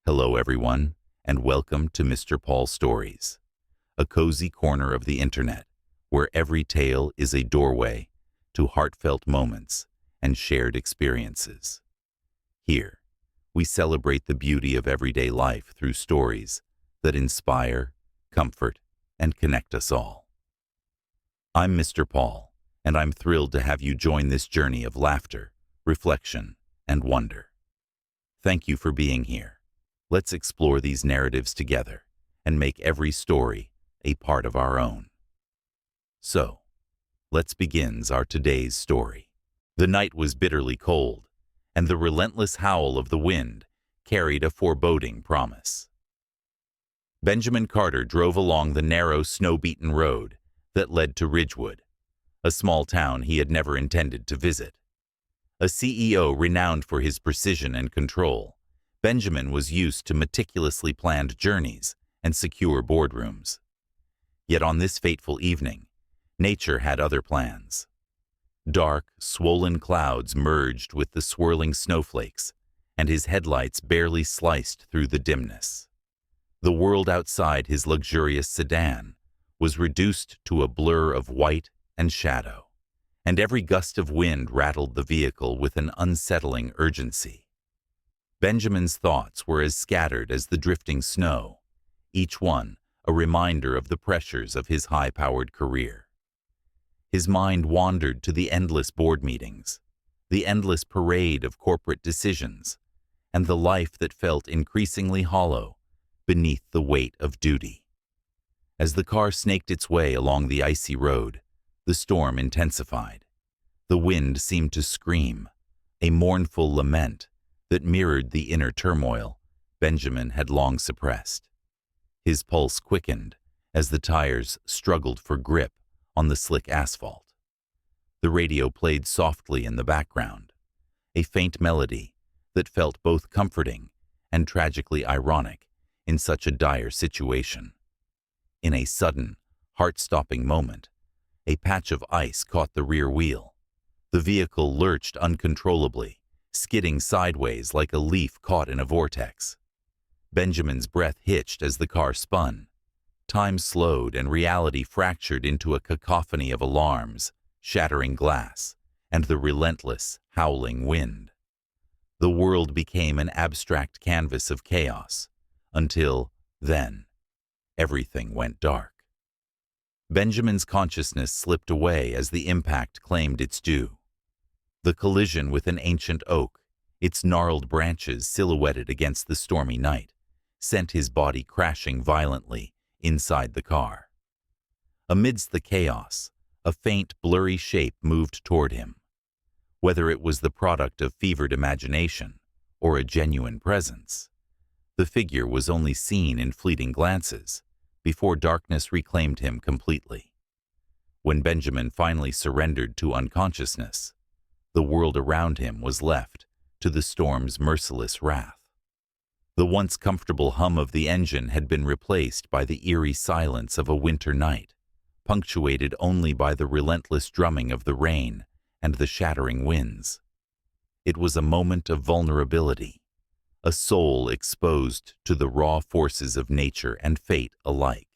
Hello everyone, and welcome to Mr. Paul Stories, a cozy corner of the internet where every tale is a doorway to heartfelt moments and shared experiences. Here, we celebrate the beauty of everyday life through stories that inspire, comfort, and connect us all. I'm Mr. Paul, and I'm thrilled to have you join this journey of laughter, reflection, and wonder. Thank you for being here. Let's explore these narratives together and make every story a part of our own. So, let's begin our today's story. The night was bitterly cold, and the relentless howl of the wind carried a foreboding promise. Benjamin Carter drove along the narrow, snow-beaten road that led to Ridgewood, a small town he had never intended to visit. A CEO renowned for his precision and control, Benjamin was used to meticulously planned journeys and secure boardrooms. Yet on this fateful evening, nature had other plans. Dark, swollen clouds merged with the swirling snowflakes, and his headlights barely sliced through the dimness. The world outside his luxurious sedan was reduced to a blur of white and shadow, and every gust of wind rattled the vehicle with an unsettling urgency. Benjamin's thoughts were as scattered as the drifting snow, each one a reminder of the pressures of his high-powered career. His mind wandered to the endless board meetings, the endless parade of corporate decisions, and the life that felt increasingly hollow beneath the weight of duty. As the car snaked its way along the icy road, the storm intensified. The wind seemed to scream, a mournful lament that mirrored the inner turmoil Benjamin had long suppressed. His pulse quickened as the tires struggled for grip on the slick asphalt. The radio played softly in the background, a faint melody that felt both comforting and tragically ironic in such a dire situation. In a sudden, heart-stopping moment, a patch of ice caught the rear wheel. The vehicle lurched uncontrollably, skidding sideways like a leaf caught in a vortex. Benjamin's breath hitched as the car spun. Time slowed and reality fractured into a cacophony of alarms, shattering glass, and the relentless, howling wind. The world became an abstract canvas of chaos, until, then, everything went dark. Benjamin's consciousness slipped away as the impact claimed its due. The collision with an ancient oak, its gnarled branches silhouetted against the stormy night, sent his body crashing violently inside the car. Amidst the chaos, a faint, blurry shape moved toward him. Whether it was the product of fevered imagination or a genuine presence, the figure was only seen in fleeting glances before darkness reclaimed him completely. When Benjamin finally surrendered to unconsciousness, the world around him was left to the storm's merciless wrath. The once comfortable hum of the engine had been replaced by the eerie silence of a winter night, punctuated only by the relentless drumming of the rain and the shattering winds. It was a moment of vulnerability, a soul exposed to the raw forces of nature and fate alike.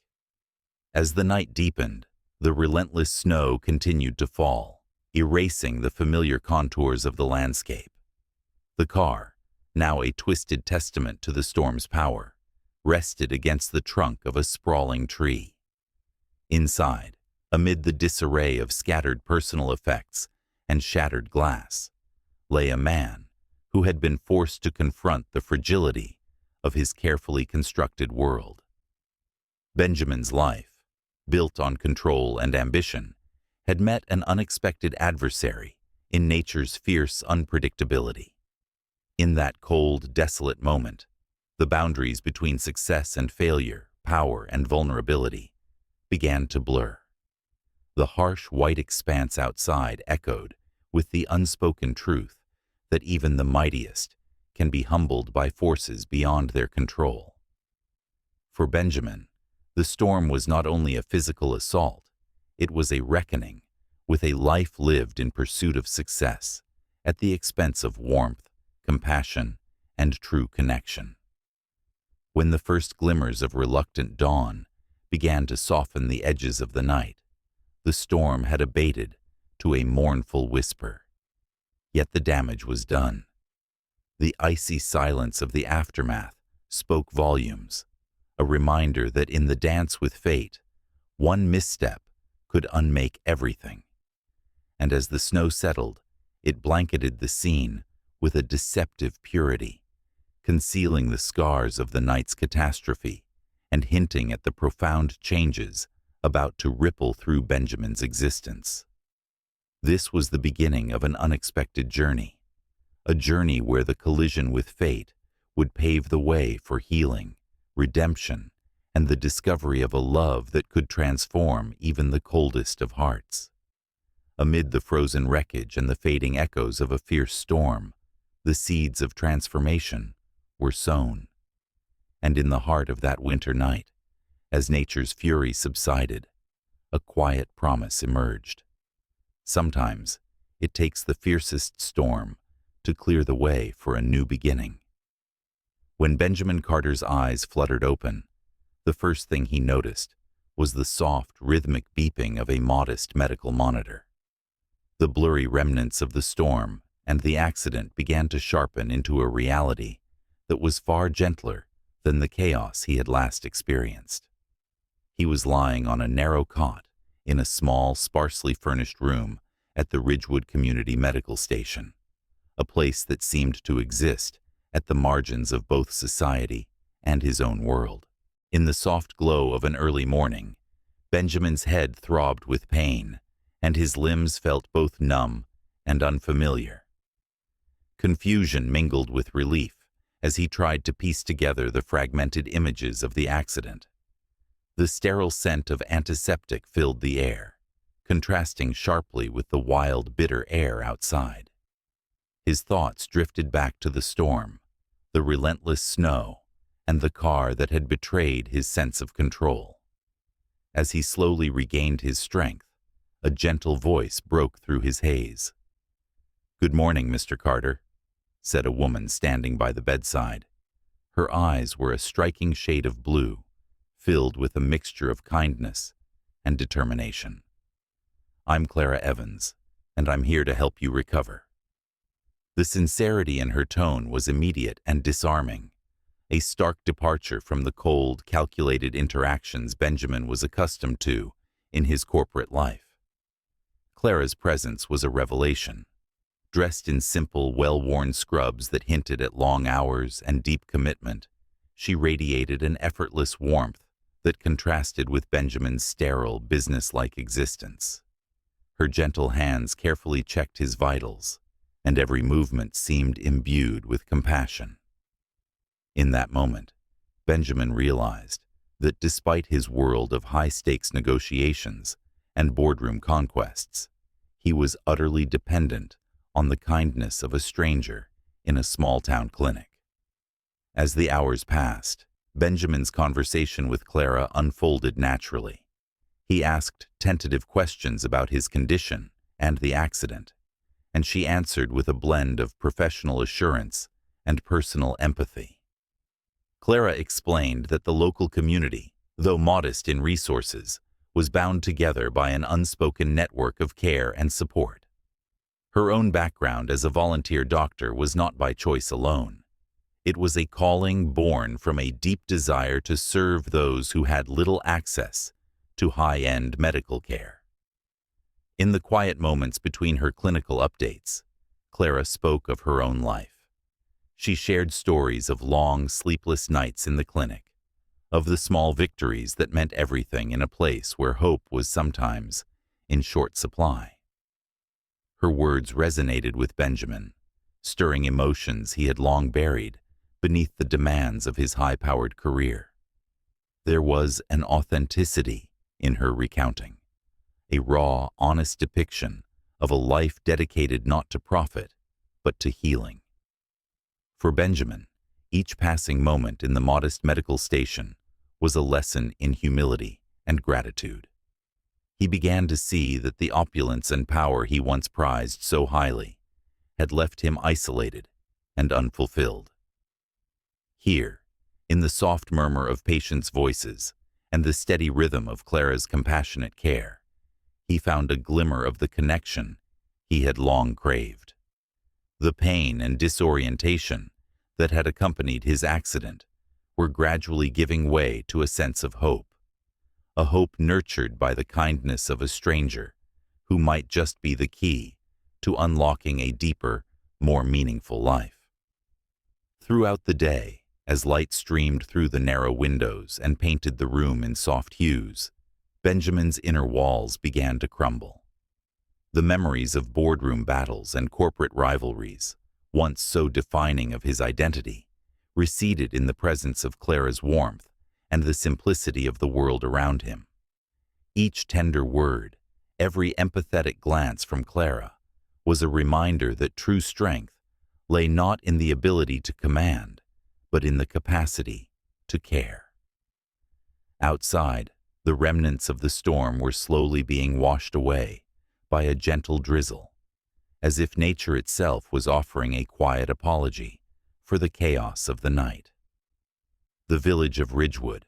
As the night deepened, the relentless snow continued to fall, erasing the familiar contours of the landscape. The car, now a twisted testament to the storm's power, rested against the trunk of a sprawling tree. Inside, amid the disarray of scattered personal effects and shattered glass, lay a man who had been forced to confront the fragility of his carefully constructed world. Benjamin's life, built on control and ambition, had met an unexpected adversary in nature's fierce unpredictability. In that cold, desolate moment, the boundaries between success and failure, power and vulnerability, began to blur. The harsh white expanse outside echoed with the unspoken truth that even the mightiest can be humbled by forces beyond their control. For Benjamin, the storm was not only a physical assault, it was a reckoning with a life lived in pursuit of success at the expense of warmth, compassion, and true connection. When the first glimmers of reluctant dawn began to soften the edges of the night, the storm had abated to a mournful whisper. Yet the damage was done. The icy silence of the aftermath spoke volumes, a reminder that in the dance with fate, one misstep could unmake everything. And as the snow settled, it blanketed the scene with a deceptive purity, concealing the scars of the night's catastrophe and hinting at the profound changes about to ripple through Benjamin's existence. This was the beginning of an unexpected journey, a journey where the collision with fate would pave the way for healing, redemption, and the discovery of a love that could transform even the coldest of hearts. Amid the frozen wreckage and the fading echoes of a fierce storm, the seeds of transformation were sown. And in the heart of that winter night, as nature's fury subsided, a quiet promise emerged. Sometimes it takes the fiercest storm to clear the way for a new beginning. When Benjamin Carter's eyes fluttered open, the first thing he noticed was the soft, rhythmic beeping of a modest medical monitor. The blurry remnants of the storm and the accident began to sharpen into a reality that was far gentler than the chaos he had last experienced. He was lying on a narrow cot in a small, sparsely furnished room at the Ridgewood Community Medical Station, a place that seemed to exist at the margins of both society and his own world. In the soft glow of an early morning, Benjamin's head throbbed with pain, and his limbs felt both numb and unfamiliar. Confusion mingled with relief as he tried to piece together the fragmented images of the accident. The sterile scent of antiseptic filled the air, contrasting sharply with the wild, bitter air outside. His thoughts drifted back to the storm, the relentless snow, and the car that had betrayed his sense of control. As he slowly regained his strength, a gentle voice broke through his haze. "Good morning, Mr. Carter," said a woman standing by the bedside. Her eyes were a striking shade of blue, filled with a mixture of kindness and determination. "I'm Clara Evans, and I'm here to help you recover." The sincerity in her tone was immediate and disarming, a stark departure from the cold, calculated interactions Benjamin was accustomed to in his corporate life. Clara's presence was a revelation. Dressed in simple, well-worn scrubs that hinted at long hours and deep commitment, she radiated an effortless warmth that contrasted with Benjamin's sterile, business-like existence. Her gentle hands carefully checked his vitals, and every movement seemed imbued with compassion. In that moment, Benjamin realized that despite his world of high-stakes negotiations and boardroom conquests, he was utterly dependent on the kindness of a stranger in a small-town clinic. As the hours passed, Benjamin's conversation with Clara unfolded naturally. He asked tentative questions about his condition and the accident, and she answered with a blend of professional assurance and personal empathy. Clara explained that the local community, though modest in resources, was bound together by an unspoken network of care and support. Her own background as a volunteer doctor was not by choice alone. It was a calling born from a deep desire to serve those who had little access to high-end medical care. In the quiet moments between her clinical updates, Clara spoke of her own life. She shared stories of long, sleepless nights in the clinic, of the small victories that meant everything in a place where hope was sometimes in short supply. Her words resonated with Benjamin, stirring emotions he had long buried beneath the demands of his high-powered career. There was an authenticity in her recounting, a raw, honest depiction of a life dedicated not to profit, but to healing. For Benjamin, each passing moment in the modest medical station was a lesson in humility and gratitude. He began to see that the opulence and power he once prized so highly had left him isolated and unfulfilled. Here, In the soft murmur of patients' voices and the steady rhythm of Clara's compassionate care, he found a glimmer of the connection he had long craved. The pain and disorientation that had accompanied his accident were gradually giving way to a sense of hope, a hope nurtured by the kindness of a stranger who might just be the key to unlocking a deeper, more meaningful life. Throughout the day, as light streamed through the narrow windows and painted the room in soft hues, Benjamin's inner walls began to crumble. The memories of boardroom battles and corporate rivalries, once so defining of his identity, receded in the presence of Clara's warmth and the simplicity of the world around him. Each tender word, every empathetic glance from Clara, was a reminder that true strength lay not in the ability to command, but in the capacity to care. Outside, the remnants of the storm were slowly being washed away by a gentle drizzle, as if nature itself was offering a quiet apology for the chaos of the night. The village of Ridgewood,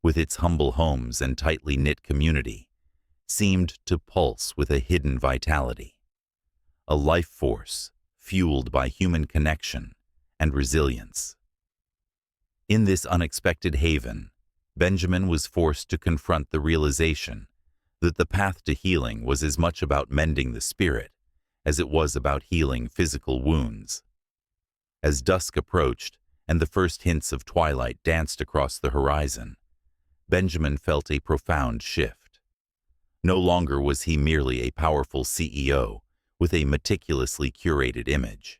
with its humble homes and tightly knit community, seemed to pulse with a hidden vitality, a life force fueled by human connection and resilience. In this unexpected haven, Benjamin was forced to confront the realization that the path to healing was as much about mending the spirit as it was about healing physical wounds. As dusk approached and the first hints of twilight danced across the horizon, Benjamin felt a profound shift. No longer was he merely a powerful CEO with a meticulously curated image.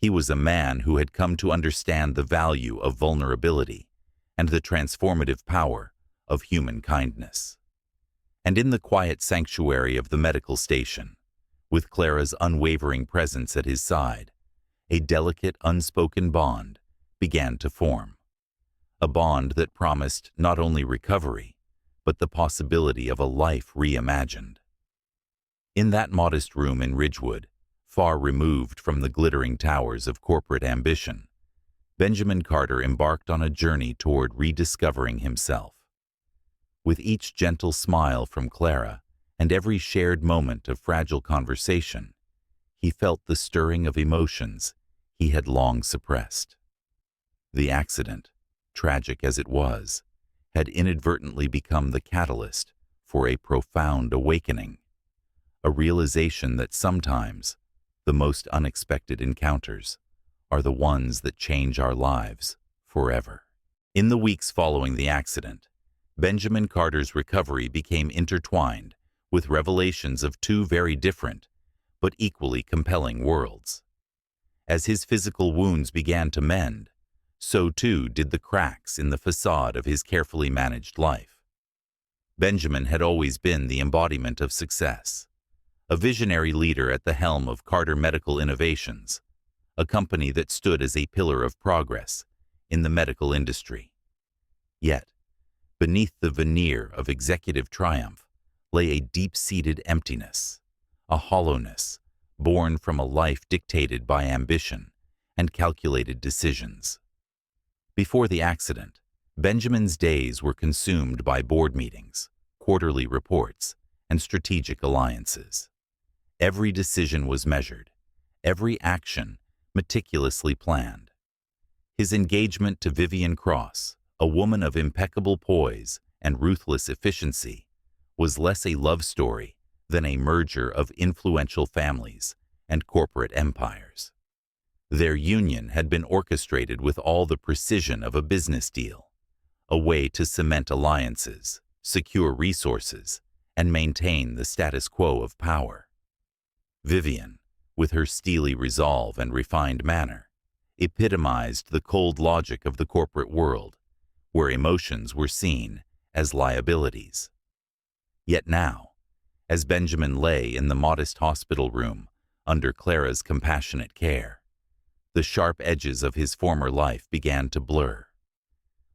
He was a man who had come to understand the value of vulnerability and the transformative power of human kindness. And in the quiet sanctuary of the medical station, with Clara's unwavering presence at his side, a delicate, unspoken bond began to form. A bond that promised not only recovery, but the possibility of a life reimagined. In that modest room in Ridgewood, far removed from the glittering towers of corporate ambition, Benjamin Carter embarked on a journey toward rediscovering himself. With each gentle smile from Clara and every shared moment of fragile conversation, he felt the stirring of emotions he had long suppressed. The accident, tragic as it was, had inadvertently become the catalyst for a profound awakening, a realization that sometimes the most unexpected encounters are the ones that change our lives forever. In the weeks following the accident, Benjamin Carter's recovery became intertwined with revelations of two very different but equally compelling worlds. As his physical wounds began to mend, so too did the cracks in the facade of his carefully managed life. Benjamin had always been the embodiment of success, a visionary leader at the helm of Carter Medical Innovations, a company that stood as a pillar of progress in the medical industry. Yet, beneath the veneer of executive triumph lay a deep-seated emptiness, a hollowness born from a life dictated by ambition and calculated decisions. Before the accident, Benjamin's days were consumed by board meetings, quarterly reports, and strategic alliances. Every decision was measured, every action meticulously planned. His engagement to Vivian Cross, a woman of impeccable poise and ruthless efficiency, was less a love story than a merger of influential families and corporate empires. Their union had been orchestrated with all the precision of a business deal, a way to cement alliances, secure resources, and maintain the status quo of power. Vivian, with her steely resolve and refined manner, epitomized the cold logic of the corporate world, where emotions were seen as liabilities. Yet now, as Benjamin lay in the modest hospital room under Clara's compassionate care, the sharp edges of his former life began to blur.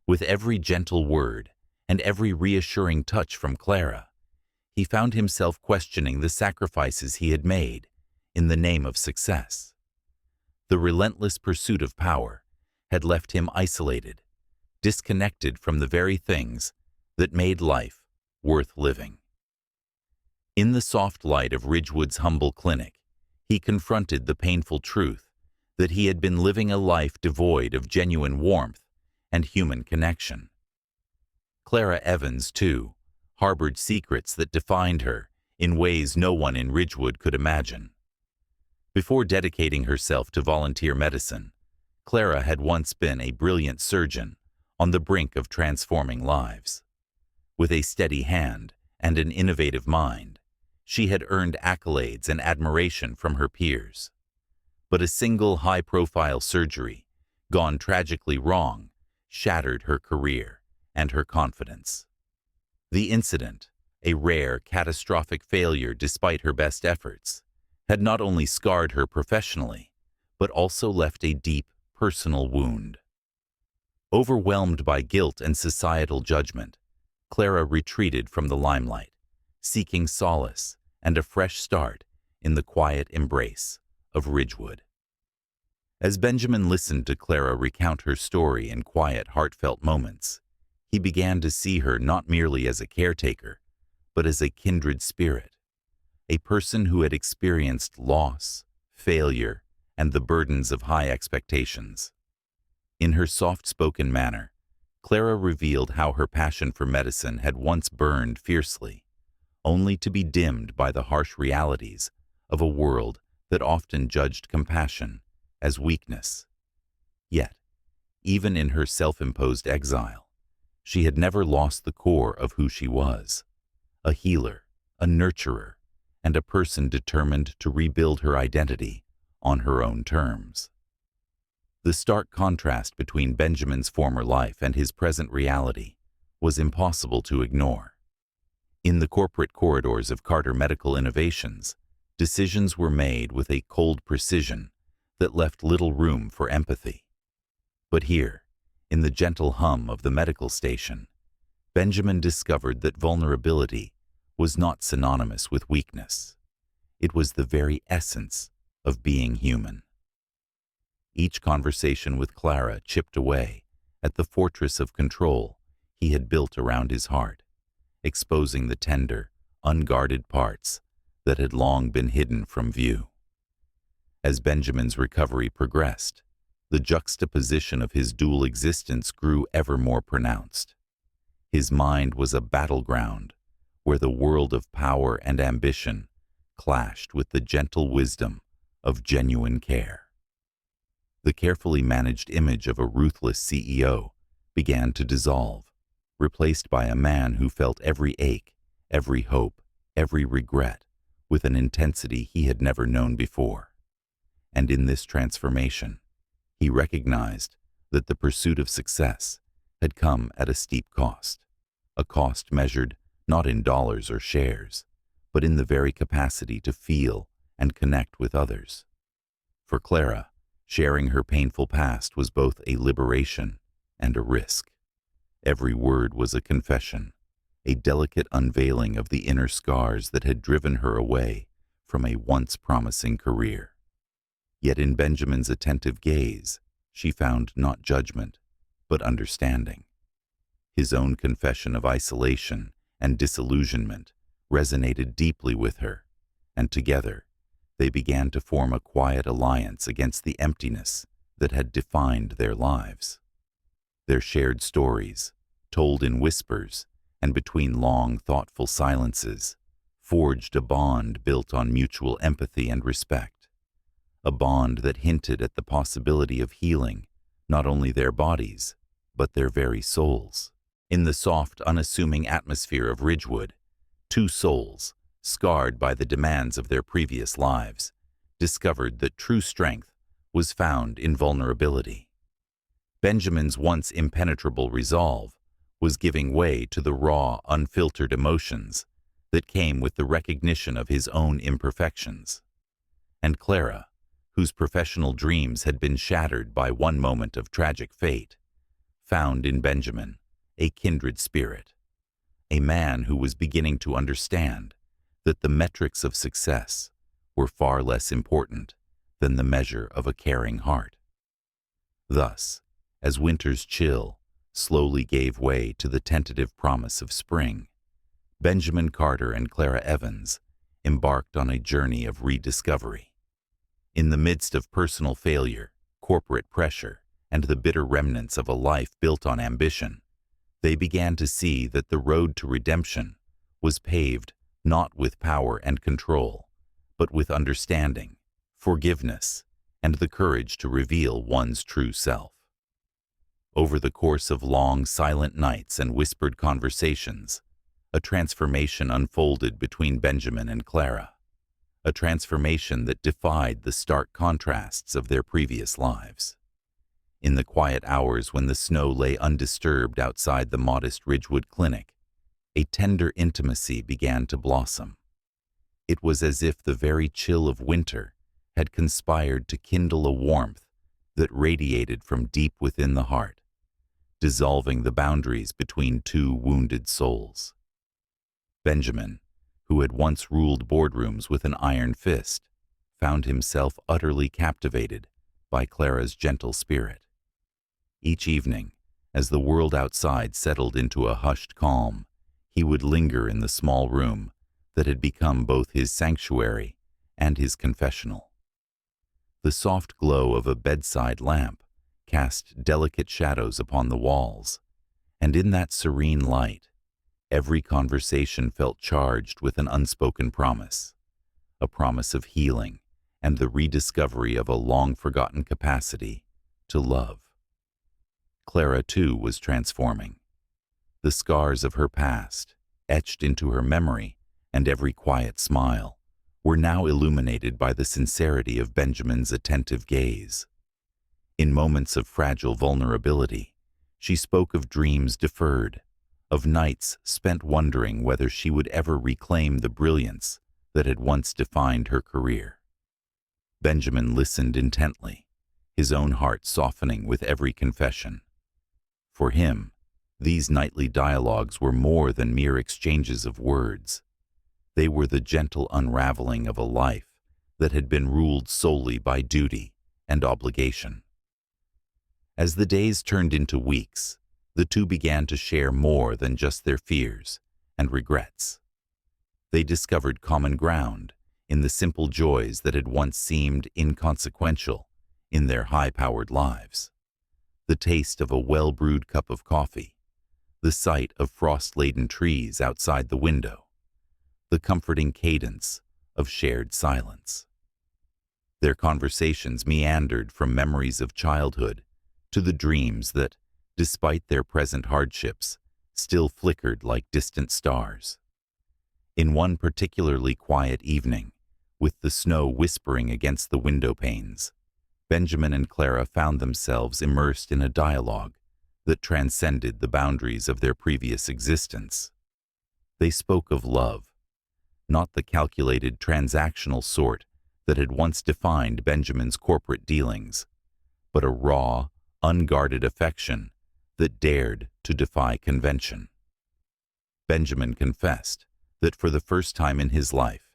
With every gentle word and every reassuring touch from Clara, he found himself questioning the sacrifices he had made in the name of success. The relentless pursuit of power had left him isolated, disconnected from the very things that made life worth living. In the soft light of Ridgewood's humble clinic, he confronted the painful truth that he had been living a life devoid of genuine warmth and human connection. Clara Evans, too, harbored secrets that defined her in ways no one in Ridgewood could imagine. Before dedicating herself to volunteer medicine, Clara had once been a brilliant surgeon on the brink of transforming lives. With a steady hand and an innovative mind, she had earned accolades and admiration from her peers. But a single high-profile surgery, gone tragically wrong, shattered her career and her confidence. The incident, a rare, catastrophic failure despite her best efforts, had not only scarred her professionally, but also left a deep, personal wound. Overwhelmed by guilt and societal judgment, Clara retreated from the limelight, seeking solace and a fresh start in the quiet embrace of Ridgewood. As Benjamin listened to Clara recount her story in quiet, heartfelt moments, he began to see her not merely as a caretaker, but as a kindred spirit, a person who had experienced loss, failure, and the burdens of high expectations. In her soft-spoken manner, Clara revealed how her passion for medicine had once burned fiercely, only to be dimmed by the harsh realities of a world that often judged compassion as weakness. Yet, even in her self-imposed exile, she had never lost the core of who she was, a healer, a nurturer, and a person determined to rebuild her identity on her own terms. The stark contrast between Benjamin's former life and his present reality was impossible to ignore. In the corporate corridors of Carter Medical Innovations, decisions were made with a cold precision that left little room for empathy. But here, in the gentle hum of the medical station, Benjamin discovered that vulnerability was not synonymous with weakness. It was the very essence of being human. Each conversation with Clara chipped away at the fortress of control he had built around his heart, exposing the tender, unguarded parts that had long been hidden from view. As Benjamin's recovery progressed, the juxtaposition of his dual existence grew ever more pronounced. His mind was a battleground where the world of power and ambition clashed with the gentle wisdom of genuine care. The carefully managed image of a ruthless CEO began to dissolve, replaced by a man who felt every ache, every hope, every regret with an intensity he had never known before. And in this transformation, he recognized that the pursuit of success had come at a steep cost, a cost measured not in dollars or shares, but in the very capacity to feel and connect with others. For Clara, sharing her painful past was both a liberation and a risk. Every word was a confession, a delicate unveiling of the inner scars that had driven her away from a once promising career. Yet in Benjamin's attentive gaze, she found not judgment, but understanding. His own confession of isolation and disillusionment resonated deeply with her, and together they began to form a quiet alliance against the emptiness that had defined their lives. Their shared stories, told in whispers and between long, thoughtful silences, forged a bond built on mutual empathy and respect, a bond that hinted at the possibility of healing not only their bodies, but their very souls. In the soft, unassuming atmosphere of Ridgewood, two souls, scarred by the demands of their previous lives, discovered that true strength was found in vulnerability. Benjamin's once impenetrable resolve was giving way to the raw, unfiltered emotions that came with the recognition of his own imperfections. And Clara, whose professional dreams had been shattered by one moment of tragic fate, found in Benjamin a kindred spirit, a man who was beginning to understand that the metrics of success were far less important than the measure of a caring heart. Thus, as winter's chill slowly gave way to the tentative promise of spring, Benjamin Carter and Clara Evans embarked on a journey of rediscovery. In the midst of personal failure, corporate pressure, and the bitter remnants of a life built on ambition, they began to see that the road to redemption was paved not with power and control, but with understanding, forgiveness, and the courage to reveal one's true self. Over the course of long, silent nights and whispered conversations, a transformation unfolded between Benjamin and Clara, a transformation that defied the stark contrasts of their previous lives. In the quiet hours when the snow lay undisturbed outside the modest Ridgewood Clinic, a tender intimacy began to blossom. It was as if the very chill of winter had conspired to kindle a warmth that radiated from deep within the heart, dissolving the boundaries between two wounded souls. Benjamin, who had once ruled boardrooms with an iron fist, found himself utterly captivated by Clara's gentle spirit. Each evening, as the world outside settled into a hushed calm, he would linger in the small room that had become both his sanctuary and his confessional. The soft glow of a bedside lamp cast delicate shadows upon the walls, and in that serene light, every conversation felt charged with an unspoken promise, a promise of healing and the rediscovery of a long-forgotten capacity to love. Clara, too, was transforming. The scars of her past, etched into her memory, and every quiet smile, were now illuminated by the sincerity of Benjamin's attentive gaze. In moments of fragile vulnerability, she spoke of dreams deferred, of nights spent wondering whether she would ever reclaim the brilliance that had once defined her career. Benjamin listened intently, his own heart softening with every confession. For him, these nightly dialogues were more than mere exchanges of words. They were the gentle unraveling of a life that had been ruled solely by duty and obligation. As the days turned into weeks, the two began to share more than just their fears and regrets. They discovered common ground in the simple joys that had once seemed inconsequential in their high-powered lives. The taste of a well-brewed cup of coffee, the sight of frost-laden trees outside the window, the comforting cadence of shared silence. Their conversations meandered from memories of childhood to the dreams that, despite their present hardships, still flickered like distant stars. In one particularly quiet evening, with the snow whispering against the window panes, Benjamin and Clara found themselves immersed in a dialogue that transcended the boundaries of their previous existence. They spoke of love, not the calculated transactional sort that had once defined Benjamin's corporate dealings, but a raw, unguarded affection that dared to defy convention. Benjamin confessed that for the first time in his life,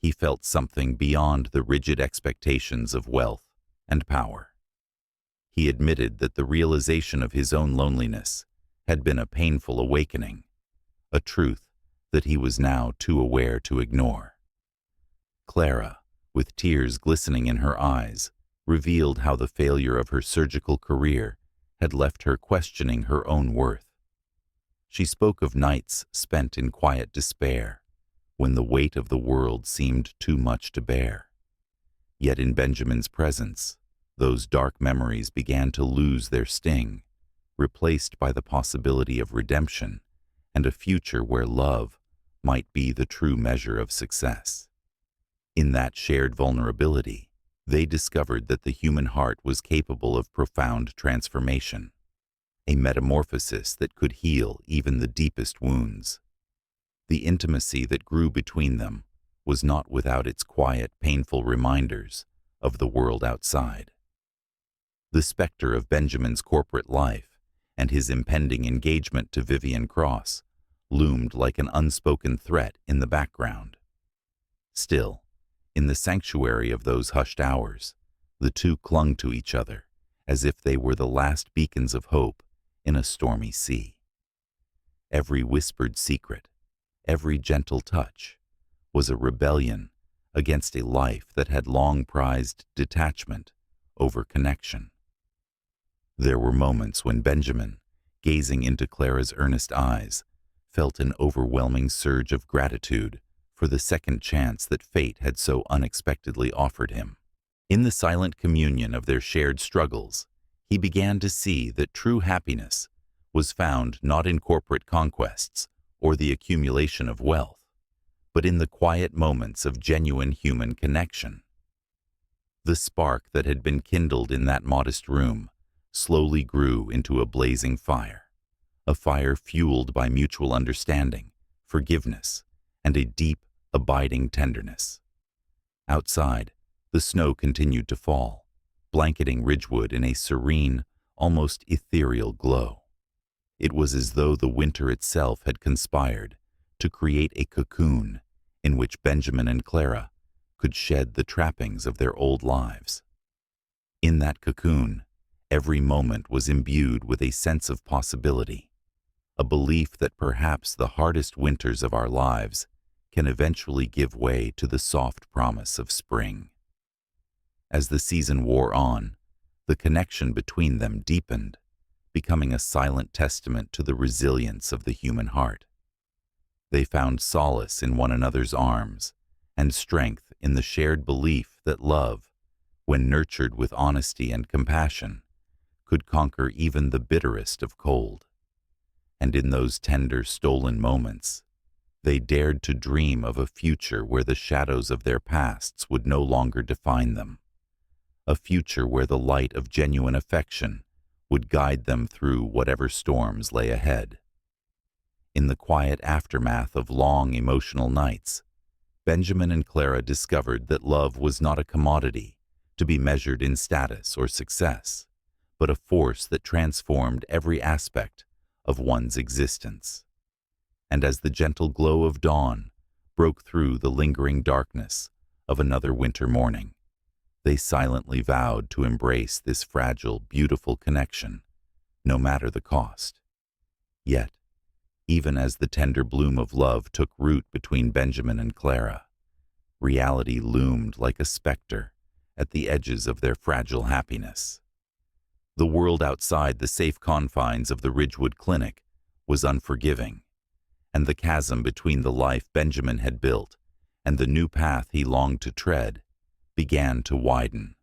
he felt something beyond the rigid expectations of wealth and power. He admitted that the realization of his own loneliness had been a painful awakening, a truth that he was now too aware to ignore. Clara, with tears glistening in her eyes, revealed how the failure of her surgical career had left her questioning her own worth. She spoke of nights spent in quiet despair, when the weight of the world seemed too much to bear. Yet in Benjamin's presence, those dark memories began to lose their sting, replaced by the possibility of redemption and a future where love might be the true measure of success. In that shared vulnerability, they discovered that the human heart was capable of profound transformation, a metamorphosis that could heal even the deepest wounds. The intimacy that grew between them was not without its quiet, painful reminders of the world outside. The specter of Benjamin's corporate life and his impending engagement to Vivian Cross loomed like an unspoken threat in the background. Still, in the sanctuary of those hushed hours, the two clung to each other as if they were the last beacons of hope in a stormy sea. Every whispered secret, every gentle touch, was a rebellion against a life that had long prized detachment over connection. There were moments when Benjamin, gazing into Clara's earnest eyes, felt an overwhelming surge of gratitude for the second chance that fate had so unexpectedly offered him. In the silent communion of their shared struggles, he began to see that true happiness was found not in corporate conquests or the accumulation of wealth, but in the quiet moments of genuine human connection. The spark that had been kindled in that modest room slowly grew into a blazing fire, a fire fueled by mutual understanding, forgiveness, and a deep, abiding tenderness. Outside, the snow continued to fall, blanketing Ridgewood in a serene, almost ethereal glow. It was as though the winter itself had conspired to create a cocoon in which Benjamin and Clara could shed the trappings of their old lives. In that cocoon, every moment was imbued with a sense of possibility, a belief that perhaps the hardest winters of our lives can eventually give way to the soft promise of spring. As the season wore on, the connection between them deepened, becoming a silent testament to the resilience of the human heart. They found solace in one another's arms and strength in the shared belief that love, when nurtured with honesty and compassion, could conquer even the bitterest of cold. And in those tender, stolen moments, they dared to dream of a future where the shadows of their pasts would no longer define them, a future where the light of genuine affection would guide them through whatever storms lay ahead. In the quiet aftermath of long emotional nights, Benjamin and Clara discovered that love was not a commodity to be measured in status or success, but a force that transformed every aspect of one's existence. And as the gentle glow of dawn broke through the lingering darkness of another winter morning, they silently vowed to embrace this fragile, beautiful connection, no matter the cost. Yet, even as the tender bloom of love took root between Benjamin and Clara, reality loomed like a specter at the edges of their fragile happiness. The world outside the safe confines of the Ridgewood Clinic was unforgiving, and the chasm between the life Benjamin had built and the new path he longed to tread began to widen.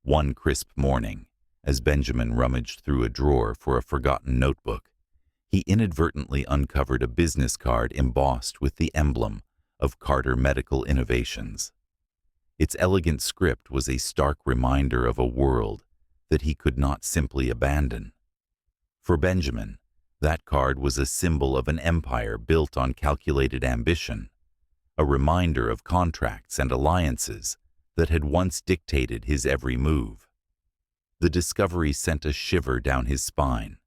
One crisp morning, as Benjamin rummaged through a drawer for a forgotten notebook, he inadvertently uncovered a business card embossed with the emblem of Carter Medical Innovations. Its elegant script was a stark reminder of a world that he could not simply abandon. For Benjamin, that card was a symbol of an empire built on calculated ambition, a reminder of contracts and alliances that had once dictated his every move. The discovery sent a shiver down his spine,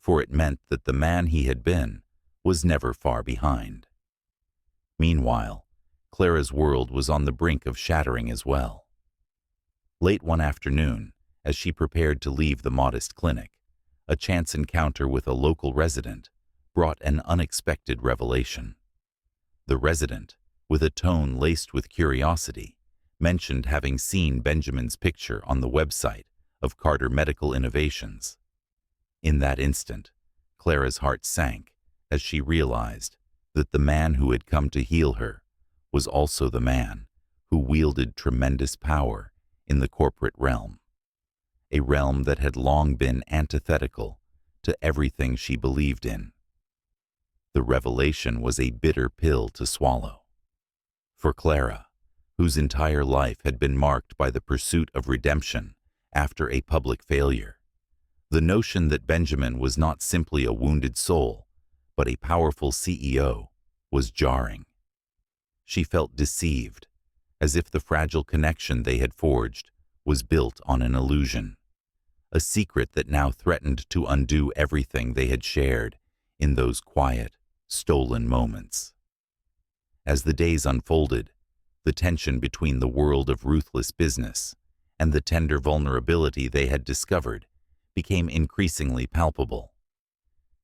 for it meant that the man he had been was never far behind. Meanwhile, Clara's world was on the brink of shattering as well. Late one afternoon, as she prepared to leave the modest clinic, a chance encounter with a local resident brought an unexpected revelation. The resident, with a tone laced with curiosity, mentioned having seen Benjamin's picture on the website of Carter Medical Innovations. In that instant, Clara's heart sank as she realized that the man who had come to heal her was also the man who wielded tremendous power in the corporate realm, a realm that had long been antithetical to everything she believed in. The revelation was a bitter pill to swallow. For Clara, whose entire life had been marked by the pursuit of redemption after a public failure, the notion that Benjamin was not simply a wounded soul, but a powerful CEO, was jarring. She felt deceived, as if the fragile connection they had forged was built on an illusion, a secret that now threatened to undo everything they had shared in those quiet, stolen moments. As the days unfolded, the tension between the world of ruthless business and the tender vulnerability they had discovered became increasingly palpable.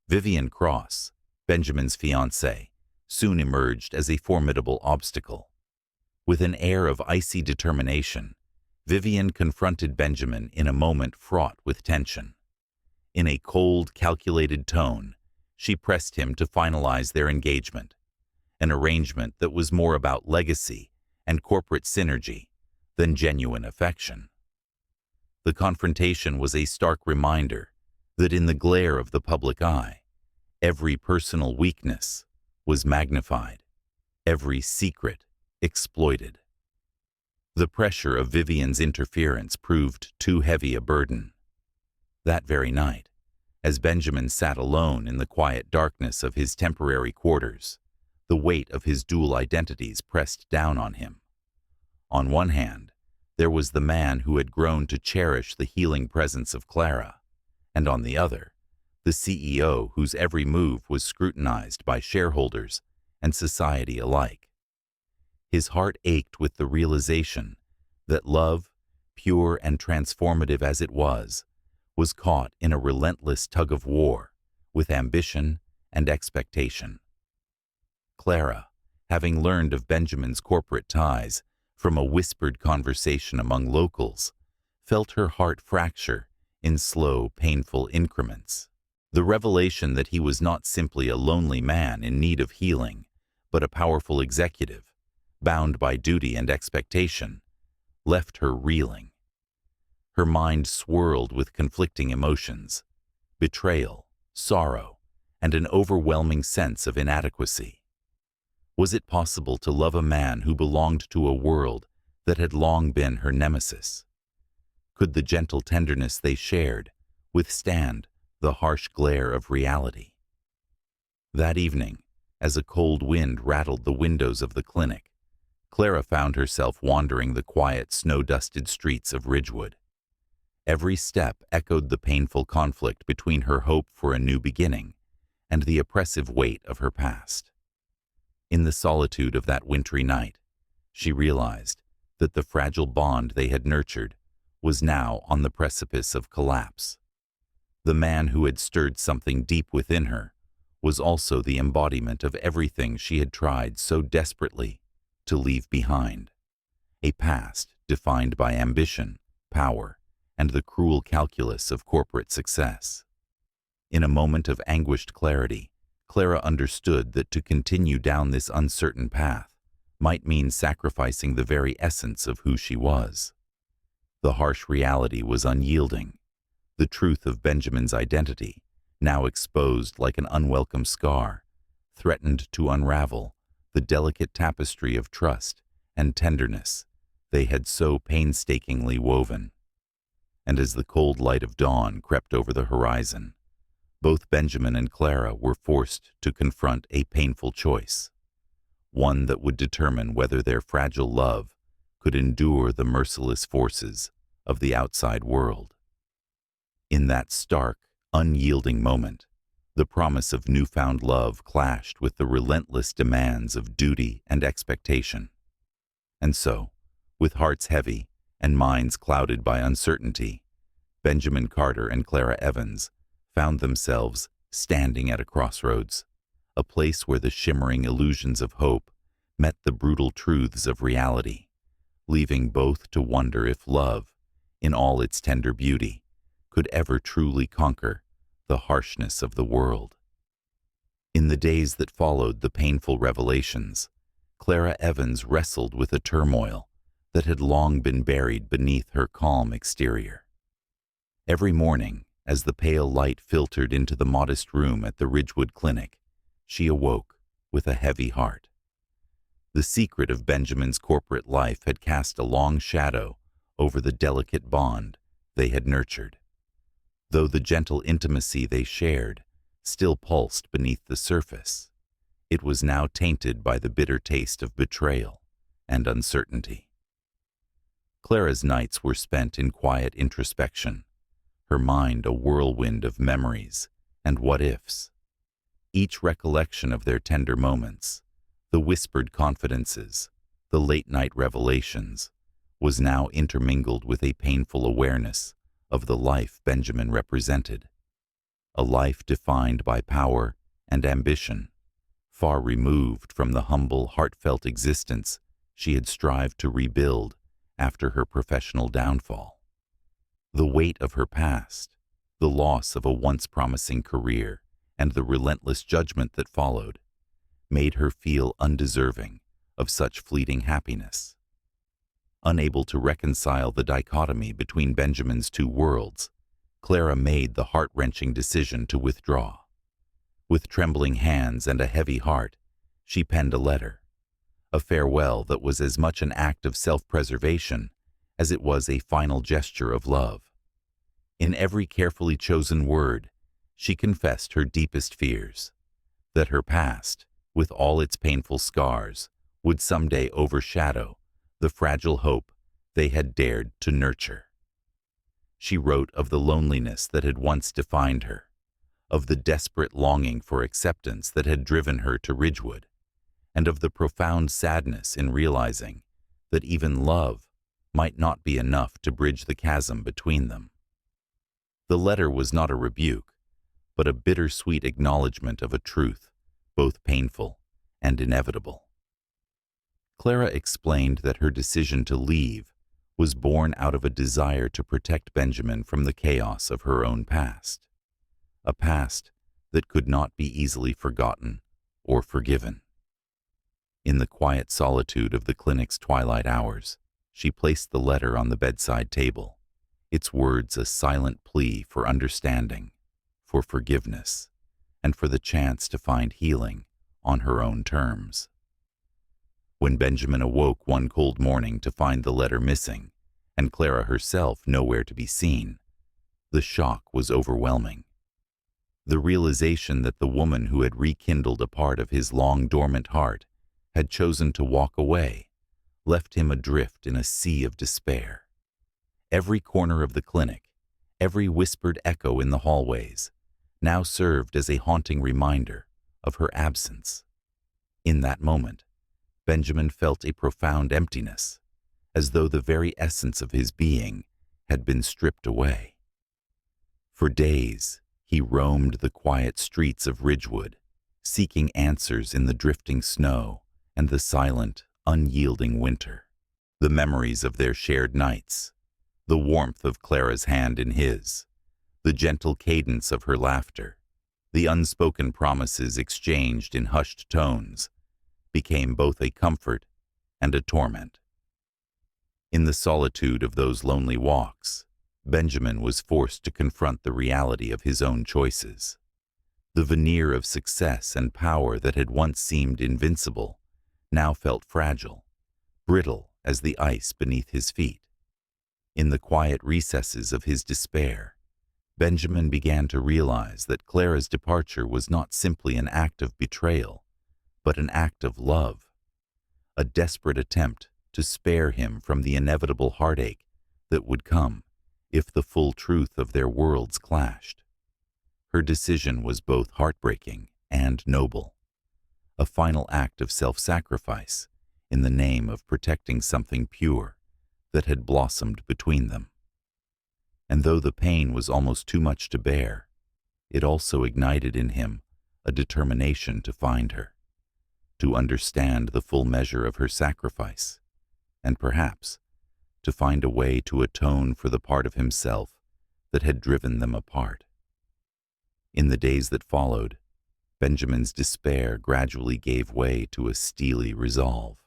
Vivian Cross, Benjamin's fiancée, soon emerged as a formidable obstacle. With an air of icy determination, Vivian confronted Benjamin in a moment fraught with tension. In a cold, calculated tone, she pressed him to finalize their engagement, an arrangement that was more about legacy and corporate synergy than genuine affection. The confrontation was a stark reminder that in the glare of the public eye, every personal weakness was magnified, every secret exploited. The pressure of Vivian's interference proved too heavy a burden. That very night, as Benjamin sat alone in the quiet darkness of his temporary quarters, the weight of his dual identities pressed down on him. On one hand, there was the man who had grown to cherish the healing presence of Clara, and on the other, the CEO whose every move was scrutinized by shareholders and society alike. His heart ached with the realization that love, pure and transformative as it was caught in a relentless tug-of-war with ambition and expectation. Clara, having learned of Benjamin's corporate ties from a whispered conversation among locals, felt her heart fracture in slow, painful increments. The revelation that he was not simply a lonely man in need of healing, but a powerful executive, bound by duty and expectation, left her reeling. Her mind swirled with conflicting emotions, betrayal, sorrow, and an overwhelming sense of inadequacy. Was it possible to love a man who belonged to a world that had long been her nemesis? Could the gentle tenderness they shared withstand the harsh glare of reality? That evening, as a cold wind rattled the windows of the clinic, Clara found herself wandering the quiet, snow-dusted streets of Ridgewood. Every step echoed the painful conflict between her hope for a new beginning and the oppressive weight of her past. In the solitude of that wintry night, she realized that the fragile bond they had nurtured was now on the precipice of collapse. The man who had stirred something deep within her was also the embodiment of everything she had tried so desperately to leave behind. A past defined by ambition, power, and the cruel calculus of corporate success. In a moment of anguished clarity, Clara understood that to continue down this uncertain path might mean sacrificing the very essence of who she was. The harsh reality was unyielding. The truth of Benjamin's identity, now exposed like an unwelcome scar, threatened to unravel the delicate tapestry of trust and tenderness they had so painstakingly woven. And as the cold light of dawn crept over the horizon, both Benjamin and Clara were forced to confront a painful choice, one that would determine whether their fragile love could endure the merciless forces of the outside world. In that stark, unyielding moment, the promise of newfound love clashed with the relentless demands of duty and expectation. And so, with hearts heavy and minds clouded by uncertainty, Benjamin Carter and Clara Evans found themselves standing at a crossroads, a place where the shimmering illusions of hope met the brutal truths of reality, leaving both to wonder if love, in all its tender beauty, could ever truly conquer the harshness of the world. In the days that followed the painful revelations, Clara Evans wrestled with a turmoil that had long been buried beneath her calm exterior. Every morning, as the pale light filtered into the modest room at the Ridgewood Clinic, she awoke with a heavy heart. The secret of Benjamin's corporate life had cast a long shadow over the delicate bond they had nurtured. Though the gentle intimacy they shared still pulsed beneath the surface, it was now tainted by the bitter taste of betrayal and uncertainty. Clara's nights were spent in quiet introspection, her mind a whirlwind of memories and what-ifs. Each recollection of their tender moments, the whispered confidences, the late-night revelations, was now intermingled with a painful awareness of the life Benjamin represented. A life defined by power and ambition, far removed from the humble, heartfelt existence she had strived to rebuild after her professional downfall. The weight of her past, the loss of a once promising career, and the relentless judgment that followed, made her feel undeserving of such fleeting happiness. Unable to reconcile the dichotomy between Benjamin's two worlds, Clara made the heart-wrenching decision to withdraw. With trembling hands and a heavy heart, she penned a letter, a farewell that was as much an act of self-preservation as it was a final gesture of love. In every carefully chosen word, she confessed her deepest fears, that her past, with all its painful scars, would someday overshadow the fragile hope they had dared to nurture. She wrote of the loneliness that had once defined her, of the desperate longing for acceptance that had driven her to Ridgewood, and of the profound sadness in realizing that even love might not be enough to bridge the chasm between them. The letter was not a rebuke, but a bittersweet acknowledgment of a truth, both painful and inevitable. Clara explained that her decision to leave was born out of a desire to protect Benjamin from the chaos of her own past, a past that could not be easily forgotten or forgiven. In the quiet solitude of the clinic's twilight hours, she placed the letter on the bedside table, its words a silent plea for understanding, for forgiveness, and for the chance to find healing on her own terms. When Benjamin awoke one cold morning to find the letter missing, and Clara herself nowhere to be seen, the shock was overwhelming. The realization that the woman who had rekindled a part of his long-dormant heart had chosen to walk away left him adrift in a sea of despair. Every corner of the clinic, every whispered echo in the hallways, now served as a haunting reminder of her absence. In that moment, Benjamin felt a profound emptiness, as though the very essence of his being had been stripped away. For days, he roamed the quiet streets of Ridgewood, seeking answers in the drifting snow and the silent, unyielding winter. The memories of their shared nights, the warmth of Clara's hand in his, the gentle cadence of her laughter, the unspoken promises exchanged in hushed tones, became both a comfort and a torment. In the solitude of those lonely walks, Benjamin was forced to confront the reality of his own choices. The veneer of success and power that had once seemed invincible now felt fragile, brittle as the ice beneath his feet. In the quiet recesses of his despair, Benjamin began to realize that Clara's departure was not simply an act of betrayal, but an act of love, a desperate attempt to spare him from the inevitable heartache that would come if the full truth of their worlds clashed. Her decision was both heartbreaking and noble, a final act of self-sacrifice in the name of protecting something pure that had blossomed between them. And though the pain was almost too much to bear, it also ignited in him a determination to find her, to understand the full measure of her sacrifice, and perhaps to find a way to atone for the part of himself that had driven them apart. In the days that followed, Benjamin's despair gradually gave way to a steely resolve.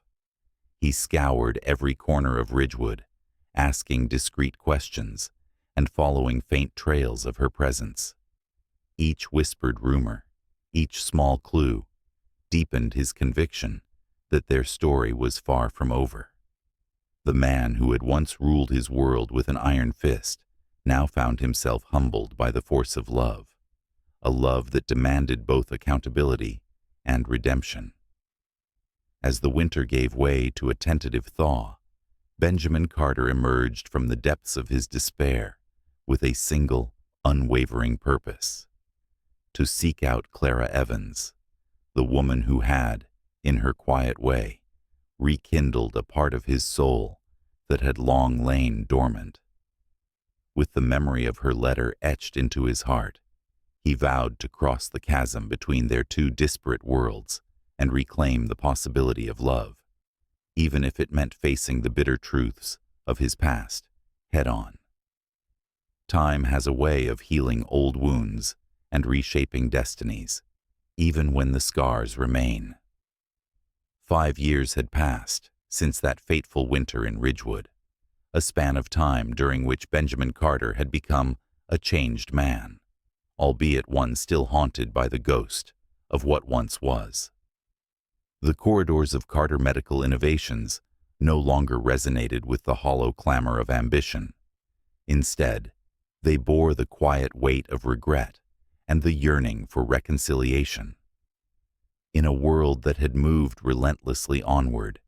He scoured every corner of Ridgewood, asking discreet questions and following faint trails of her presence. Each whispered rumor, each small clue, deepened his conviction that their story was far from over. The man who had once ruled his world with an iron fist now found himself humbled by the force of love, a love that demanded both accountability and redemption. As the winter gave way to a tentative thaw, Benjamin Carter emerged from the depths of his despair with a single, unwavering purpose: to seek out Clara Evans, the woman who had, in her quiet way, rekindled a part of his soul that had long lain dormant. With the memory of her letter etched into his heart, he vowed to cross the chasm between their two disparate worlds and reclaim the possibility of love, even if it meant facing the bitter truths of his past head-on. Time has a way of healing old wounds and reshaping destinies, even when the scars remain. 5 years had passed since that fateful winter in Ridgewood, a span of time during which Benjamin Carter had become a changed man, albeit one still haunted by the ghost of what once was. The corridors of Carter Medical Innovations no longer resonated with the hollow clamor of ambition. Instead, they bore the quiet weight of regret and the yearning for reconciliation. In a world that had moved relentlessly onward,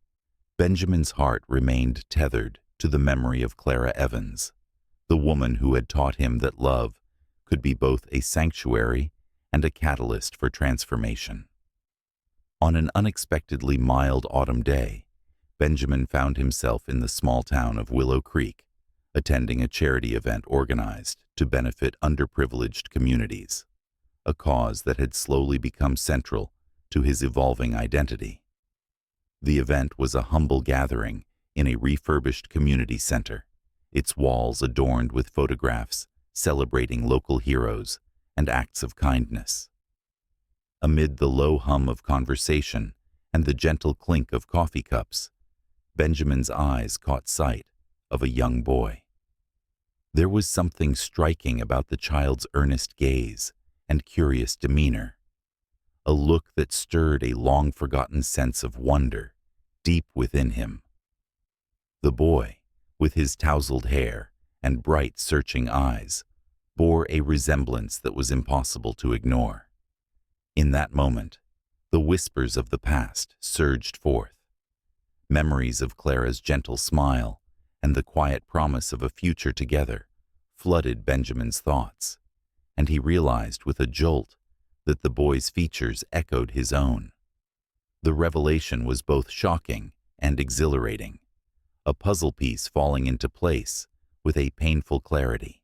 Benjamin's heart remained tethered to the memory of Clara Evans, the woman who had taught him that love could be both a sanctuary and a catalyst for transformation. On an unexpectedly mild autumn day, Benjamin found himself in the small town of Willow Creek, attending a charity event organized to benefit underprivileged communities, a cause that had slowly become central to his evolving identity. The event was a humble gathering in a refurbished community center, its walls adorned with photographs celebrating local heroes and acts of kindness. Amid the low hum of conversation and the gentle clink of coffee cups, Benjamin's eyes caught sight of a young boy. There was something striking about the child's earnest gaze and curious demeanor, a look that stirred a long-forgotten sense of wonder deep within him. The boy, with his tousled hair and bright, searching eyes, bore a resemblance that was impossible to ignore. In that moment, the whispers of the past surged forth. Memories of Clara's gentle smile and the quiet promise of a future together flooded Benjamin's thoughts, and he realized with a jolt that the boy's features echoed his own. The revelation was both shocking and exhilarating, a puzzle piece falling into place with a painful clarity.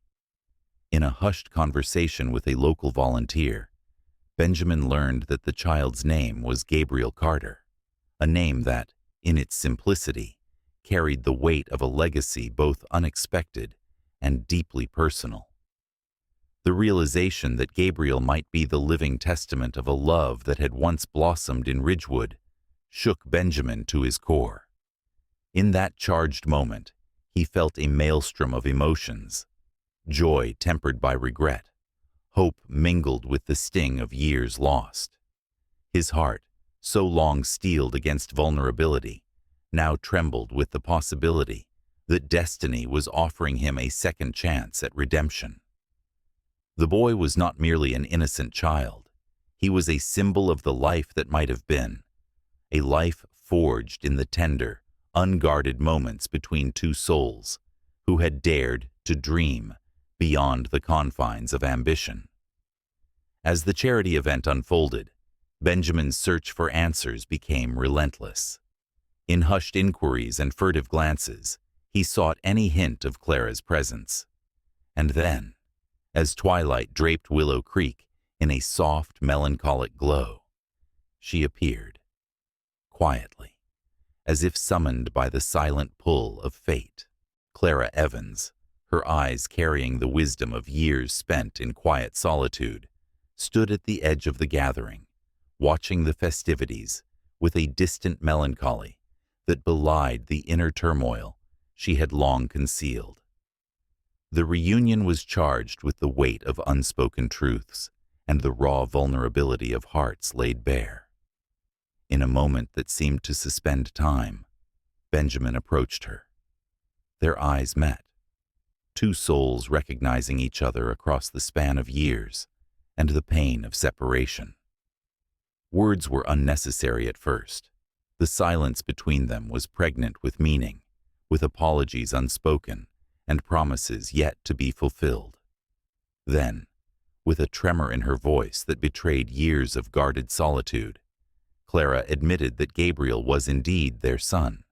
In a hushed conversation with a local volunteer, Benjamin learned that the child's name was Gabriel Carter, a name that, in its simplicity, carried the weight of a legacy both unexpected and deeply personal. The realization that Gabriel might be the living testament of a love that had once blossomed in Ridgewood shook Benjamin to his core. In that charged moment, he felt a maelstrom of emotions, joy tempered by regret, hope mingled with the sting of years lost. His heart, so long steeled against vulnerability, now trembled with the possibility that destiny was offering him a second chance at redemption. The boy was not merely an innocent child. He was a symbol of the life that might have been, a life forged in the tender, unguarded moments between two souls who had dared to dream beyond the confines of ambition. As the charity event unfolded, Benjamin's search for answers became relentless. In hushed inquiries and furtive glances, he sought any hint of Clara's presence. And then, as twilight draped Willow Creek in a soft, melancholic glow, she appeared, quietly, as if summoned by the silent pull of fate. Clara Evans, her eyes carrying the wisdom of years spent in quiet solitude, stood at the edge of the gathering, watching the festivities with a distant melancholy that belied the inner turmoil she had long concealed. The reunion was charged with the weight of unspoken truths and the raw vulnerability of hearts laid bare. In a moment that seemed to suspend time, Benjamin approached her. Their eyes met, two souls recognizing each other across the span of years and the pain of separation. Words were unnecessary at first. The silence between them was pregnant with meaning, with apologies unspoken and promises yet to be fulfilled. Then, with a tremor in her voice that betrayed years of guarded solitude, Clara admitted that Gabriel was indeed their son,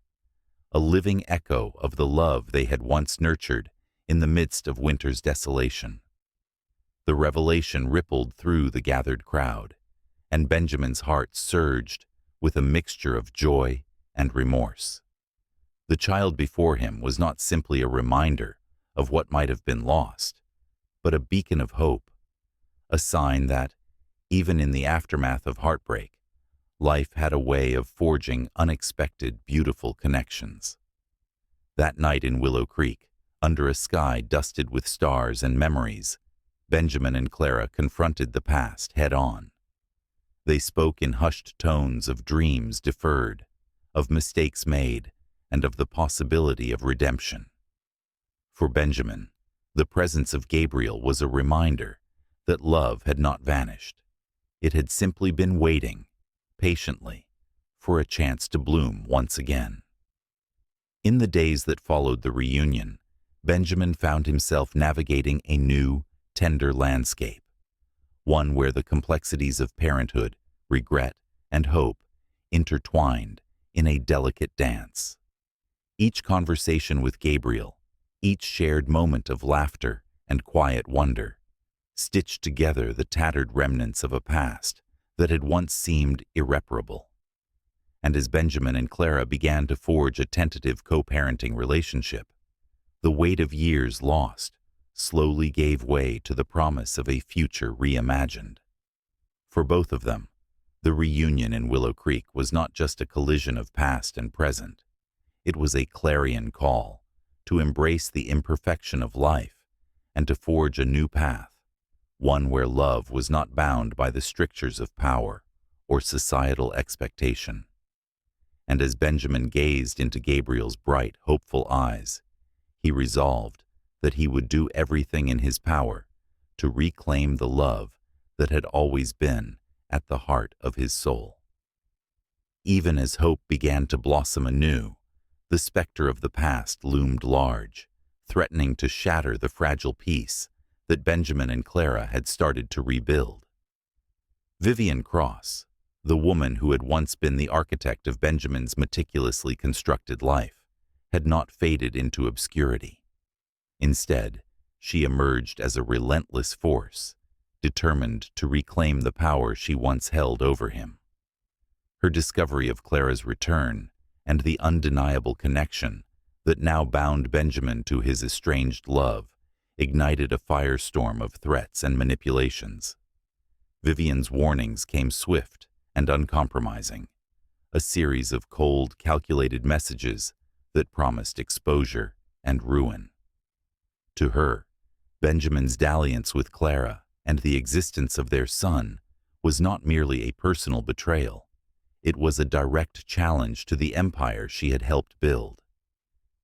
a living echo of the love they had once nurtured in the midst of winter's desolation. The revelation rippled through the gathered crowd, and Benjamin's heart surged with a mixture of joy and remorse. The child before him was not simply a reminder of what might have been lost, but a beacon of hope, a sign that, even in the aftermath of heartbreak, life had a way of forging unexpected, beautiful connections. That night in Willow Creek, under a sky dusted with stars and memories, Benjamin and Clara confronted the past head-on. They spoke in hushed tones of dreams deferred, of mistakes made, and of the possibility of redemption. For Benjamin, the presence of Gabriel was a reminder that love had not vanished. It had simply been waiting, patiently, for a chance to bloom once again. In the days that followed the reunion, Benjamin found himself navigating a new, tender landscape, one where the complexities of parenthood, regret, and hope intertwined in a delicate dance. Each conversation with Gabriel, each shared moment of laughter and quiet wonder, stitched together the tattered remnants of a past that had once seemed irreparable. And as Benjamin and Clara began to forge a tentative co-parenting relationship, the weight of years lost slowly gave way to the promise of a future reimagined. For both of them, the reunion in Willow Creek was not just a collision of past and present. It was a clarion call to embrace the imperfection of life and to forge a new path, one where love was not bound by the strictures of power or societal expectation. And as Benjamin gazed into Gabriel's bright, hopeful eyes, he resolved that he would do everything in his power to reclaim the love that had always been at the heart of his soul. Even as hope began to blossom anew, the specter of the past loomed large, threatening to shatter the fragile peace that Benjamin and Clara had started to rebuild. Vivian Cross, the woman who had once been the architect of Benjamin's meticulously constructed life, had not faded into obscurity. Instead, she emerged as a relentless force, determined to reclaim the power she once held over him. Her discovery of Clara's return and the undeniable connection that now bound Benjamin to his estranged love ignited a firestorm of threats and manipulations. Vivian's warnings came swift and uncompromising, a series of cold, calculated messages that promised exposure and ruin. To her, Benjamin's dalliance with Clara and the existence of their son was not merely a personal betrayal. It was a direct challenge to the empire she had helped build.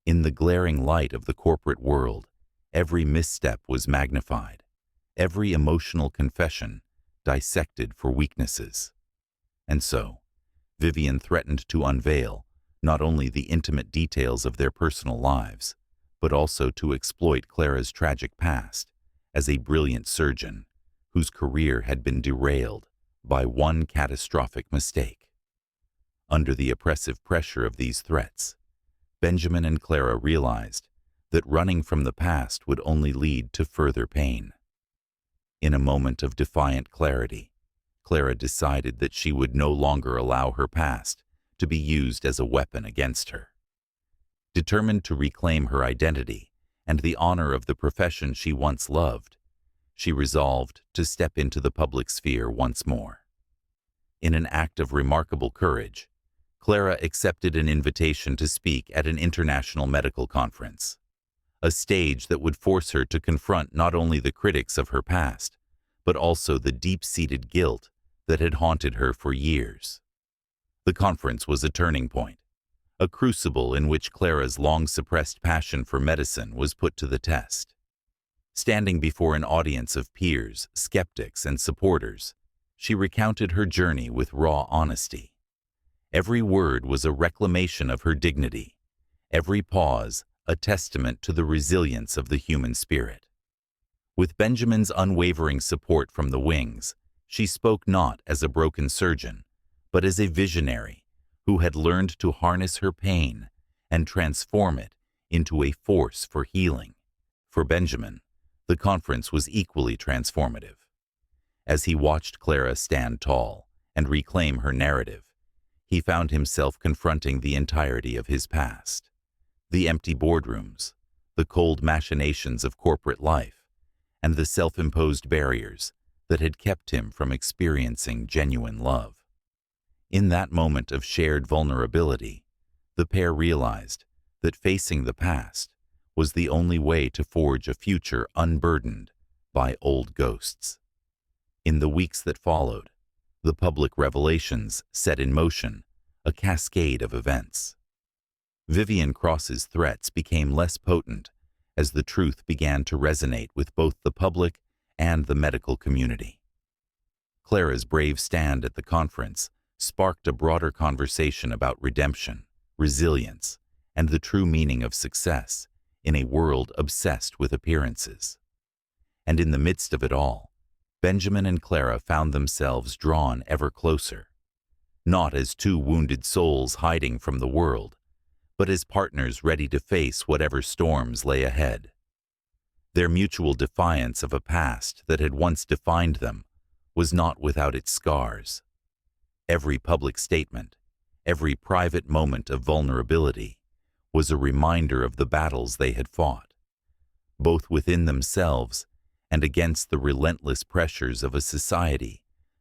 In the glaring light of the corporate world, every misstep was magnified, every emotional confession dissected for weaknesses. And so, Vivian threatened to unveil not only the intimate details of their personal lives, but also to exploit Clara's tragic past as a brilliant surgeon whose career had been derailed by one catastrophic mistake. Under the oppressive pressure of these threats, Benjamin and Clara realized that running from the past would only lead to further pain. In a moment of defiant clarity, Clara decided that she would no longer allow her past to be used as a weapon against her. Determined to reclaim her identity and the honor of the profession she once loved, she resolved to step into the public sphere once more. In an act of remarkable courage, Clara accepted an invitation to speak at an international medical conference, a stage that would force her to confront not only the critics of her past, but also the deep-seated guilt that had haunted her for years. The conference was a turning point, a crucible in which Clara's long-suppressed passion for medicine was put to the test. Standing before an audience of peers, skeptics, and supporters, she recounted her journey with raw honesty. Every word was a reclamation of her dignity, every pause a testament to the resilience of the human spirit. With Benjamin's unwavering support from the wings, she spoke not as a broken surgeon, but as a visionary who had learned to harness her pain and transform it into a force for healing, For Benjamin, the conference was equally transformative. As he watched Clara stand tall and reclaim her narrative, he found himself confronting the entirety of his past. The empty boardrooms, the cold machinations of corporate life, and the self-imposed barriers that had kept him from experiencing genuine love. In that moment of shared vulnerability, the pair realized that facing the past was the only way to forge a future unburdened by old ghosts. In the weeks that followed, the public revelations set in motion a cascade of events. Vivian Cross's threats became less potent as the truth began to resonate with both the public and the medical community. Clara's brave stand at the conference sparked a broader conversation about redemption, resilience, and the true meaning of success in a world obsessed with appearances. And in the midst of it all, Benjamin and Clara found themselves drawn ever closer, not as two wounded souls hiding from the world, but as partners ready to face whatever storms lay ahead. Their mutual defiance of a past that had once defined them was not without its scars. Every public statement, every private moment of vulnerability, was a reminder of the battles they had fought, both within themselves and against the relentless pressures of a society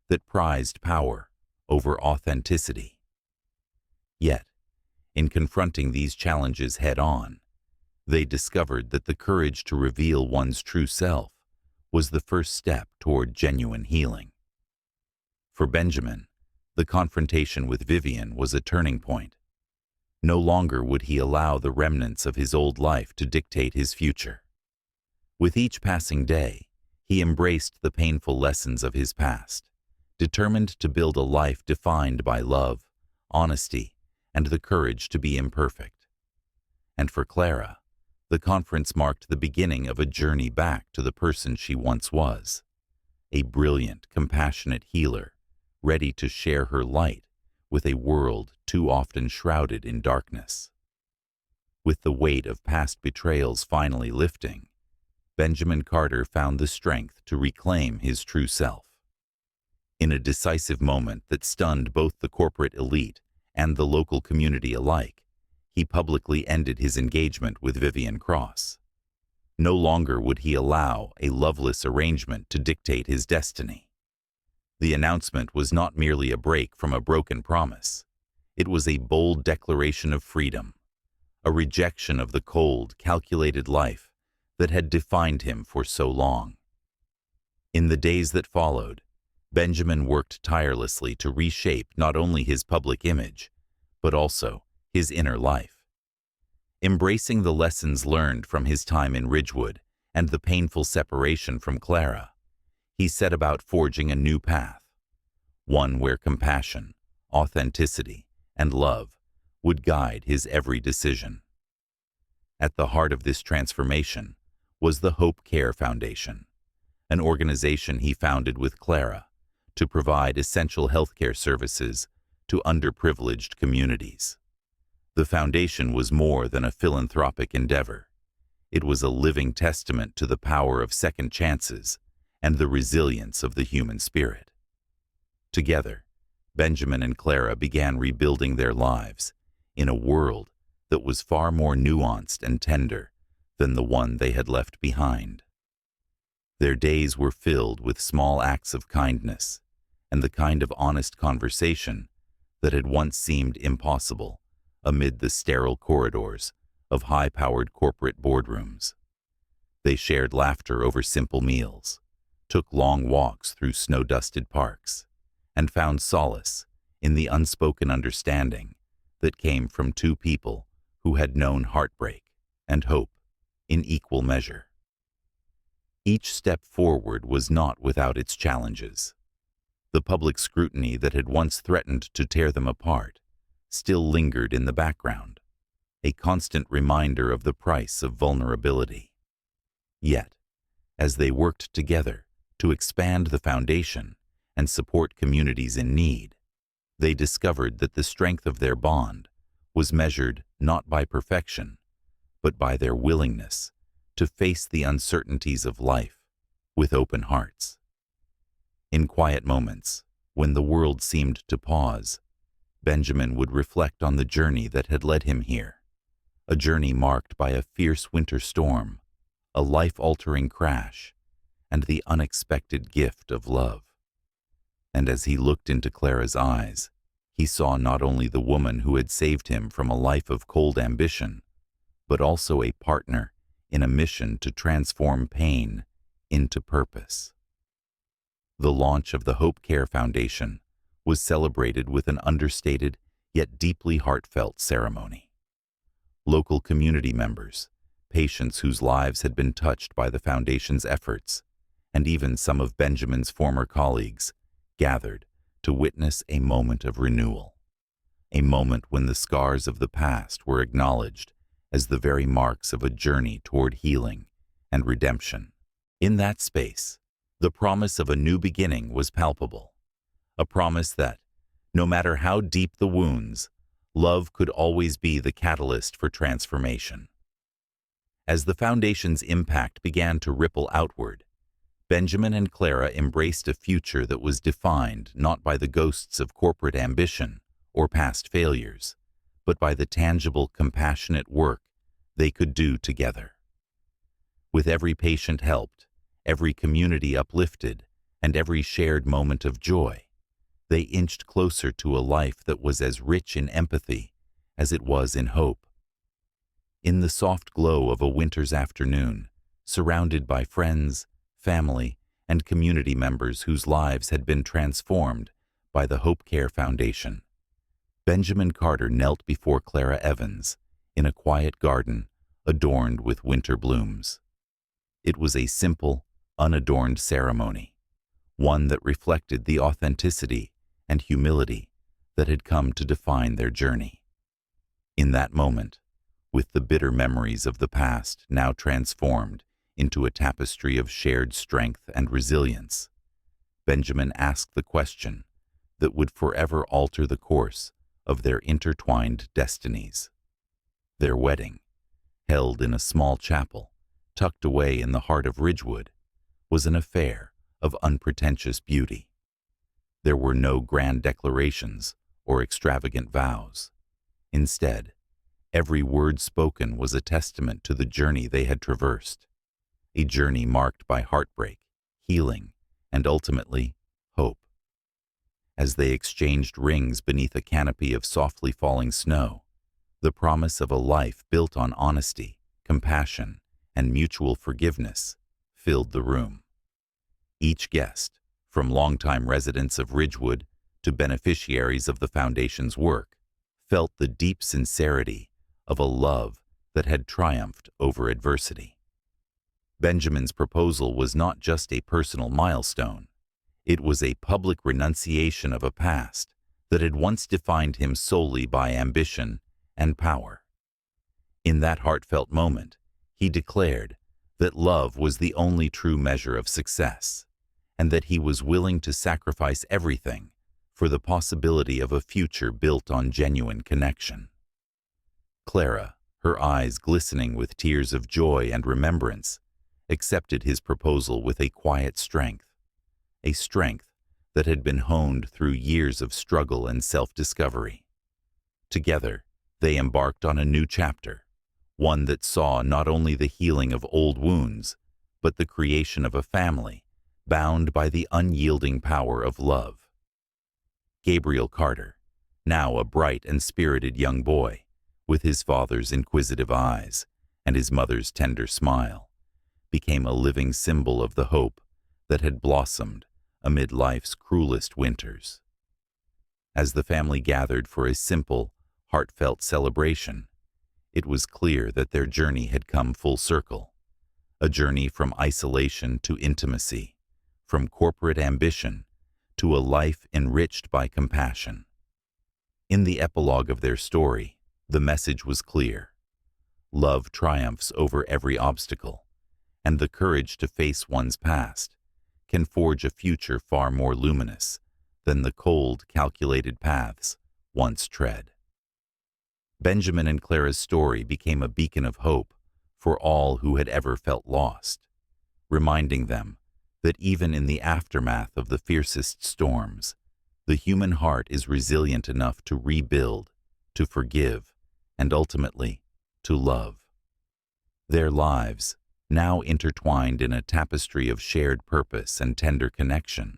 that prized power over authenticity. Yet, in confronting these challenges head-on, they discovered that the courage to reveal one's true self was the first step toward genuine healing. For Benjamin, the confrontation with Vivian was a turning point. No longer would he allow the remnants of his old life to dictate his future. With each passing day, he embraced the painful lessons of his past, determined to build a life defined by love, honesty, and the courage to be imperfect. And for Clara, the conference marked the beginning of a journey back to the person she once was, a brilliant, compassionate healer, ready to share her light with a world too often shrouded in darkness. With the weight of past betrayals finally lifting, Benjamin Carter found the strength to reclaim his true self. In a decisive moment that stunned both the corporate elite and the local community alike, he publicly ended his engagement with Vivian Cross. No longer would he allow a loveless arrangement to dictate his destiny. The announcement was not merely a break from a broken promise. It was a bold declaration of freedom, a rejection of the cold, calculated life that had defined him for so long. In the days that followed, Benjamin worked tirelessly to reshape not only his public image, but also his inner life. Embracing the lessons learned from his time in Ridgewood and the painful separation from Clara, he set about forging a new path, one where compassion, authenticity, and love would guide his every decision. At the heart of this transformation was the Hope Care Foundation, an organization he founded with Clara to provide essential healthcare services to underprivileged communities. The foundation was more than a philanthropic endeavor. It was a living testament to the power of second chances and the resilience of the human spirit. Together, Benjamin and Clara began rebuilding their lives in a world that was far more nuanced and tender than the one they had left behind. Their days were filled with small acts of kindness and the kind of honest conversation that had once seemed impossible amid the sterile corridors of high-powered corporate boardrooms. They shared laughter over simple meals, took long walks through snow-dusted parks, and found solace in the unspoken understanding that came from two people who had known heartbreak and hope in equal measure. Each step forward was not without its challenges. The public scrutiny that had once threatened to tear them apart still lingered in the background, a constant reminder of the price of vulnerability. Yet, as they worked together to expand the foundation and support communities in need, they discovered that the strength of their bond was measured not by perfection, but by their willingness to face the uncertainties of life with open hearts. In quiet moments, when the world seemed to pause, Benjamin would reflect on the journey that had led him here, a journey marked by a fierce winter storm, a life-altering crash, and the unexpected gift of love. And as he looked into Clara's eyes, he saw not only the woman who had saved him from a life of cold ambition, but also a partner in a mission to transform pain into purpose. The launch of the Hope Care Foundation was celebrated with an understated yet deeply heartfelt ceremony. Local community members, patients whose lives had been touched by the foundation's efforts, and even some of Benjamin's former colleagues gathered to witness a moment of renewal, a moment when the scars of the past were acknowledged as the very marks of a journey toward healing and redemption. In that space, the promise of a new beginning was palpable, a promise that, no matter how deep the wounds, love could always be the catalyst for transformation. As the foundation's impact began to ripple outward, Benjamin and Clara embraced a future that was defined not by the ghosts of corporate ambition or past failures, but by the tangible, compassionate work they could do together. With every patient helped, every community uplifted, and every shared moment of joy, they inched closer to a life that was as rich in empathy as it was in hope. In the soft glow of a winter's afternoon, surrounded by friends, family, and community members whose lives had been transformed by the Hope Care Foundation, Benjamin Carter knelt before Clara Evans in a quiet garden adorned with winter blooms. It was a simple, unadorned ceremony, one that reflected the authenticity and humility that had come to define their journey. In that moment, with the bitter memories of the past now transformed into a tapestry of shared strength and resilience, Benjamin asked the question that would forever alter the course of their intertwined destinies. Their wedding, held in a small chapel tucked away in the heart of Ridgewood, was an affair of unpretentious beauty. There were no grand declarations or extravagant vows. Instead, every word spoken was a testament to the journey they had traversed, a journey marked by heartbreak, healing, and ultimately, hope. As they exchanged rings beneath a canopy of softly falling snow, the promise of a life built on honesty, compassion, and mutual forgiveness filled the room. Each guest, from longtime residents of Ridgewood to beneficiaries of the foundation's work, felt the deep sincerity of a love that had triumphed over adversity. Benjamin's proposal was not just a personal milestone. It was a public renunciation of a past that had once defined him solely by ambition and power. In that heartfelt moment, he declared that love was the only true measure of success, and that he was willing to sacrifice everything for the possibility of a future built on genuine connection. Clara, her eyes glistening with tears of joy and remembrance, accepted his proposal with a quiet strength, a strength that had been honed through years of struggle and self-discovery. Together, they embarked on a new chapter, one that saw not only the healing of old wounds, but the creation of a family bound by the unyielding power of love. Gabriel Carter, now a bright and spirited young boy, with his father's inquisitive eyes and his mother's tender smile, became a living symbol of the hope that had blossomed amid life's cruelest winters. As the family gathered for a simple, heartfelt celebration, it was clear that their journey had come full circle, a journey from isolation to intimacy, from corporate ambition to a life enriched by compassion. In the epilogue of their story, the message was clear. Love triumphs over every obstacle, and the courage to face one's past can forge a future far more luminous than the cold, calculated paths once tread. Benjamin and Clara's story became a beacon of hope for all who had ever felt lost, reminding them that even in the aftermath of the fiercest storms, the human heart is resilient enough to rebuild, to forgive, and ultimately, to love. Their lives, now intertwined in a tapestry of shared purpose and tender connection,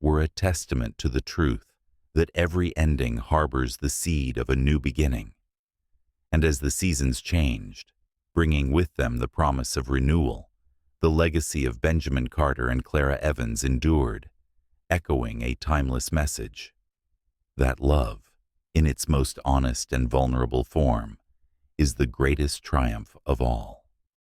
were a testament to the truth that every ending harbors the seed of a new beginning. And as the seasons changed, bringing with them the promise of renewal, the legacy of Benjamin Carter and Clara Evans endured, echoing a timeless message: that love, in its most honest and vulnerable form, is the greatest triumph of all.